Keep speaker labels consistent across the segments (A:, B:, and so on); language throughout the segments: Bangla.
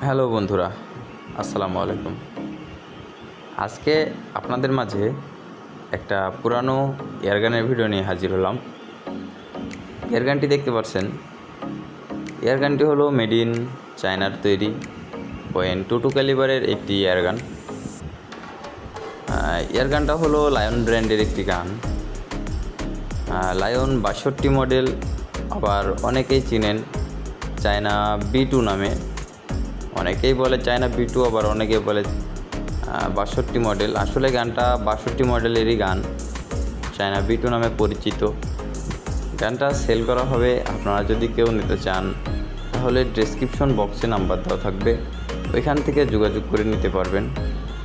A: হ্যালো বন্ধুরা, আসসালামু আলাইকুম। আজকে আপনাদের মাঝে একটা পুরানো এয়ারগানের ভিডিও নিয়ে হাজির হলাম। এয়ারগানটি দেখতে পাচ্ছেন, এয়ারগানটি হলো মেড ইন চায়নার তৈরি .22 ক্যালিবারের একটি এয়ারগান। এয়ারগানটা হলো লায়ন ব্র্যান্ডের একটি গান। লায়ন 62 মডেল, আবার অনেকেই চিনেন চায়না B2 নামে। অনেকেই বলে চায়না B2, আবার অনেকে বলে 62 মডেল। আসলে গানটা 62 মডেলেরই গান, চায়না B2 নামে পরিচিত। গানটা সেল করা হবে। আপনারা যদি কেউ নিতে চান তাহলে ডেসক্রিপশন বক্সে নাম্বার দেওয়া থাকবে, ওইখান থেকে যোগাযোগ করে নিতে পারবেন।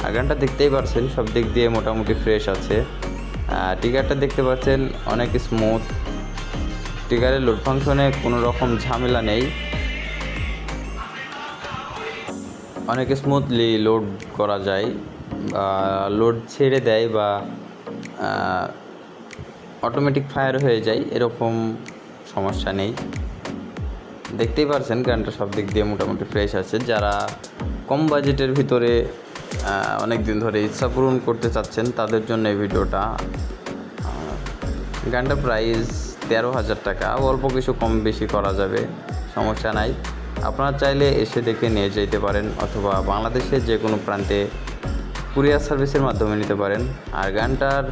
A: আর গানটা দেখতেই পাচ্ছেন, সব দিক দিয়ে মোটামুটি ফ্রেশ আছে। ট্রিগারটা দেখতে পাচ্ছেন অনেক স্মুথ। ট্রিগারের লোড ফাংশনে কোনো রকম ঝামেলা নেই, অনেক স্মুথলি লোড করা যায়, লোড ছেড়ে দেয় বা অটোমেটিক ফায়ার হয়ে যায়, এরকম সমস্যা নেই। দেখতেই পারছেন গানটা সব দিক দিয়ে মোটামুটি ফ্রেশ আছে। যারা কম বাজেটের ভিতরে অনেক দিন ধরে ইচ্ছা পূরণ করতে চাচ্ছেন তাদের জন্য এই ভিডিওটা। গানটা প্রাইস 13,000 টাকা, অল্প কিছু কম বেশি করা যাবে, সমস্যা নাই। আপনারা চাইলে এসে দেখে নিয়ে যেতে পারেন, অথবা বাংলাদেশের যে কোনো প্রান্তে কুরিয়ার সার্ভিসের মাধ্যমে নিতে পারেন। আর গানটার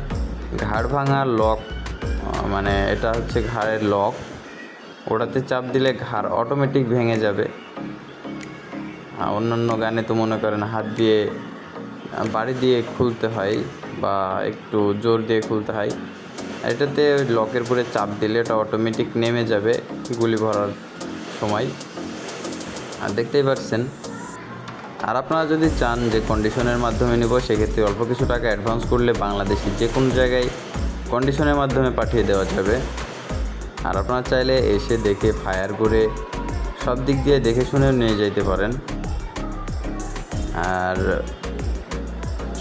A: ঘাড় ভাঙার লক, মানে এটা হচ্ছে ঘাড়ের লক, ওটাতে চাপ দিলে ঘাড় অটোমেটিক ভেঙে যাবে। অন্যান্য গানে তো মনে করেন হাত দিয়ে বাড়ি দিয়ে খুলতে হয় বা একটু জোর দিয়ে খুলতে হয়। এটাতে লকের উপরে চাপ দিলে এটা অটোমেটিক নেমে যাবে গুলি ভরার সময়। আর দেখতেই পাচ্ছেন। আর আপনারা যদি চান যে কন্ডিশনের মাধ্যমে নেব, সেক্ষেত্রে অল্প কিছু টাকা অ্যাডভান্স করলে বাংলাদেশের যে কোনো জায়গায় কন্ডিশনের মাধ্যমে পাঠিয়ে দেওয়া যাবে। আর আপনারা চাইলে এসে দেখে ফায়ার করে সব দিক দিয়ে দেখে শুনে নিয়ে যেতে পারেন। আর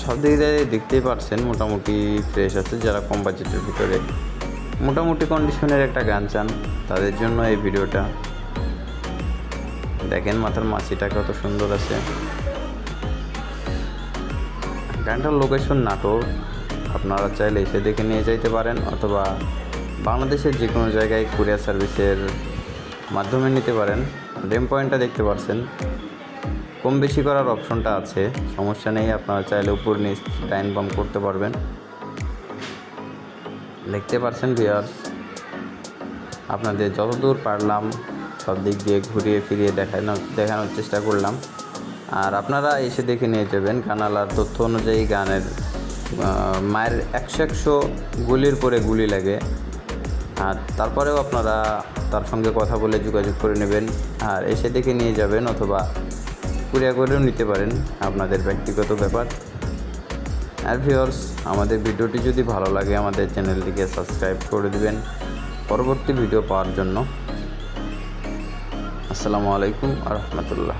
A: সব দিক দিয়ে দেখতেই পারছেন মোটামুটি ফ্রেশ আছে। যারা কম বাজেটের ভিতরে মোটামুটি কন্ডিশনের একটা গান চান তাদের জন্য এই ভিডিওটা। দেখেন মাথার মাছিটা কত সুন্দর আছে। গানটার লোকেশন নাটোর, আপনারা চাইলে এসে দেখে নিয়ে যাইতে পারেন, অথবা বাংলাদেশের যে কোনো জায়গায় কুরিয়ার সার্ভিসের মাধ্যমে নিতে পারেন। রেম পয়েন্টটা দেখতে পাচ্ছেন, কম বেশি করার অপশনটা আছে, সমস্যা নেই। আপনারা চাইলে উপর নিচ টাইম বাম করতে পারবেন। দেখতে পাচ্ছেন ভিউয়ার্স, আপনাদের যতদূর পারলাম সব দিক দিয়ে ঘুরিয়ে ফিরিয়ে দেখানোর চেষ্টা করলাম। আর আপনারা এসে দেখে নিয়ে যাবেন। কানালার তথ্য অনুযায়ী গানের মায়ের 100 গুলির পরে গুলি লাগে। আর তারপরেও আপনারা তার সঙ্গে কথা বলে যোগাযোগ করে নেবেন আর এসে দেখে নিয়ে যাবেন, অথবা কুরিয়ার করেও নিতে পারেন, আপনাদের ব্যক্তিগত ব্যাপার। আর ভিউয়ার্স, আমাদের ভিডিওটি যদি ভালো লাগে আমাদের চ্যানেলটিকে সাবস্ক্রাইব করে দিবেন পরবর্তী ভিডিও পাওয়ার জন্য। আসসালামু আলাইকুম ওয়া রাহমাতুল্লাহ।